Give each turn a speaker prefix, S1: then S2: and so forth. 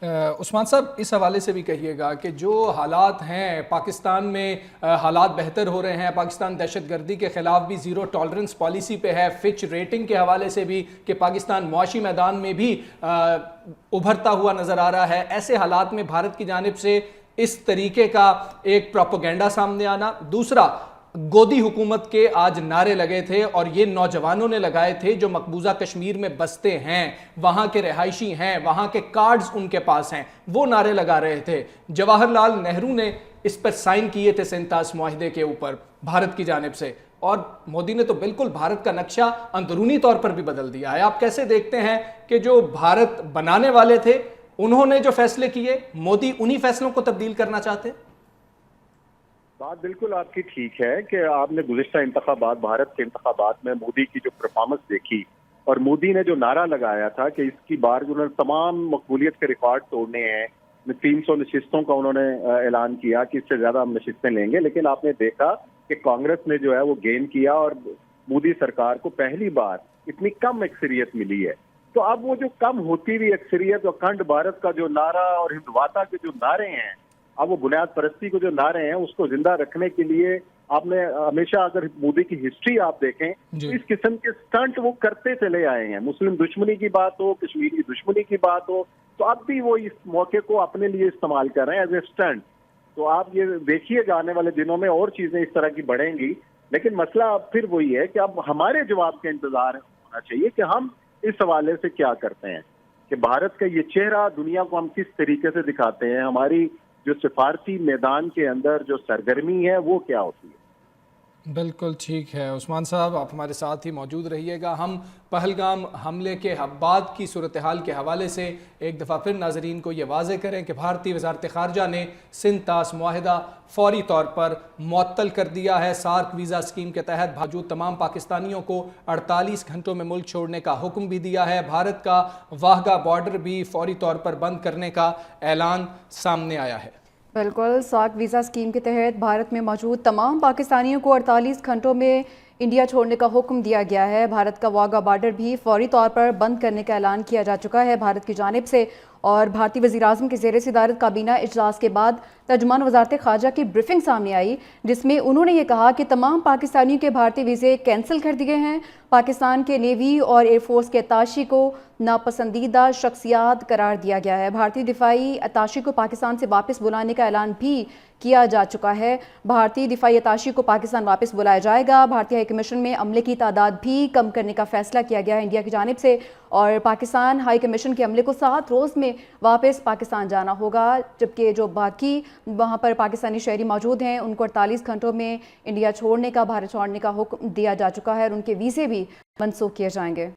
S1: عثمان صاحب اس حوالے سے بھی کہیے گا کہ جو حالات ہیں پاکستان میں، حالات بہتر ہو رہے ہیں، پاکستان دہشت گردی کے خلاف بھی زیرو ٹالرنس پالیسی پہ ہے، فچ ریٹنگ کے حوالے سے بھی کہ پاکستان معاشی میدان میں بھی ابھرتا ہوا نظر آ رہا ہے، ایسے حالات میں بھارت کی جانب سے اس طریقے کا ایک پروپیگنڈا سامنے آنا، دوسرا گودی حکومت کے آج نعرے لگے تھے اور یہ نوجوانوں نے لگائے تھے جو مقبوضہ کشمیر میں بستے ہیں، وہاں کے رہائشی ہیں، وہاں کے کارڈز ان کے پاس ہیں، وہ نعرے لگا رہے تھے۔ جواہر لال نہرو نے اس پر سائن کیے تھے 37 معاہدے کے اوپر بھارت کی جانب سے، اور مودی نے تو بالکل بھارت کا نقشہ اندرونی طور پر بھی بدل دیا ہے۔ آپ کیسے دیکھتے ہیں کہ جو بھارت بنانے والے تھے انہوں نے جو فیصلے کیے، مودی انہی فیصلوں کو تبدیل کرنا چاہتے؟
S2: بات بالکل آپ کی ٹھیک ہے کہ آپ نے گزشتہ انتخابات، بھارت کے انتخابات میں مودی کی جو پرفارمنس دیکھی اور مودی نے جو نعرہ لگایا تھا کہ اس کی بار جو انہوں نے تمام مقبولیت کے ریکارڈ توڑنے ہیں، 300 نشستوں کا انہوں نے اعلان کیا کہ اس سے زیادہ ہم نشستیں لیں گے، لیکن آپ نے دیکھا کہ کانگریس نے جو ہے وہ گین کیا اور مودی سرکار کو پہلی بار اتنی کم اکثریت ملی ہے۔ تو اب وہ جو کم ہوتی ہوئی اکثریت، اکھنڈ بھارت کا جو نعرہ اور ہندواتہ کے جو نعرے ہیں، اب وہ بنیاد پرستی کو جو نعرے ہیں اس کو زندہ رکھنے کے لیے آپ نے ہمیشہ، اگر مودی کی ہسٹری آپ دیکھیں تو اس قسم کے سٹنٹ وہ کرتے چلے آئے ہیں۔ مسلم دشمنی کی بات ہو، کشمیری دشمنی کی بات ہو، تو اب بھی وہ اس موقع کو اپنے لیے استعمال کر رہے ہیں ایز اے سٹنٹ۔ تو آپ یہ دیکھیے گا آنے والے دنوں میں اور چیزیں اس طرح کی بڑھیں گی، لیکن مسئلہ اب پھر وہی ہے کہ اب ہمارے جواب کا انتظار ہونا چاہیے کہ ہم اس حوالے سے کیا کرتے ہیں، کہ بھارت کا یہ چہرہ دنیا کو ہم کس طریقے سے دکھاتے ہیں، ہماری جو سفارتی میدان کے اندر جو سرگرمی ہے وہ کیا ہوتی ہے۔
S1: بالکل ٹھیک ہے عثمان صاحب، آپ ہمارے ساتھ ہی موجود رہیے گا۔ ہم پہلگام حملے کے بعد کی صورتحال کے حوالے سے ایک دفعہ پھر ناظرین کو یہ واضح کریں کہ بھارتی وزارت خارجہ نے سنتاس معاہدہ فوری طور پر معطل کر دیا ہے۔ سارک ویزا اسکیم کے تحت موجود تمام پاکستانیوں کو 48 گھنٹوں میں ملک چھوڑنے کا حکم بھی دیا ہے۔ بھارت کا واہگہ بارڈر بھی فوری طور پر بند کرنے کا اعلان سامنے آیا ہے۔
S3: بالکل، سارک ویزا اسکیم کے تحت بھارت میں موجود تمام پاکستانیوں کو 48 گھنٹوں میں انڈیا چھوڑنے کا حکم دیا گیا ہے۔ بھارت کا واہگہ بارڈر بھی فوری طور پر بند کرنے کا اعلان کیا جا چکا ہے بھارت کی جانب سے، اور بھارتی وزیراعظم کے زیر صدارت کابینہ اجلاس کے بعد ترجمان وزارت خارجہ کی بریفنگ سامنے آئی، جس میں انہوں نے یہ کہا کہ تمام پاکستانیوں کے بھارتی ویزے کینسل کر دیے ہیں۔ پاکستان کے نیوی اور ایئر فورس کے اتاشی کو ناپسندیدہ شخصیات قرار دیا گیا ہے۔ بھارتی دفاعی اتاشی کو پاکستان سے واپس بلانے کا اعلان بھی کیا جا چکا ہے۔ بھارتی دفاعی اتاشی کو پاکستان واپس بلایا جائے گا۔ بھارتی ہائی کمیشن میں عملے کی تعداد بھی کم کرنے کا فیصلہ کیا گیا ہے انڈیا کی جانب سے، اور پاکستان ہائی کمیشن کے عملے کو 7 روز میں واپس پاکستان جانا ہوگا، جبکہ جو باقی وہاں پر پاکستانی شہری موجود ہیں ان کو 48 گھنٹوں میں انڈیا چھوڑنے کا، بھارت چھوڑنے کا حکم دیا جا چکا ہے، اور ان کے ویزے بھی منسوخ کیے جائیں گے۔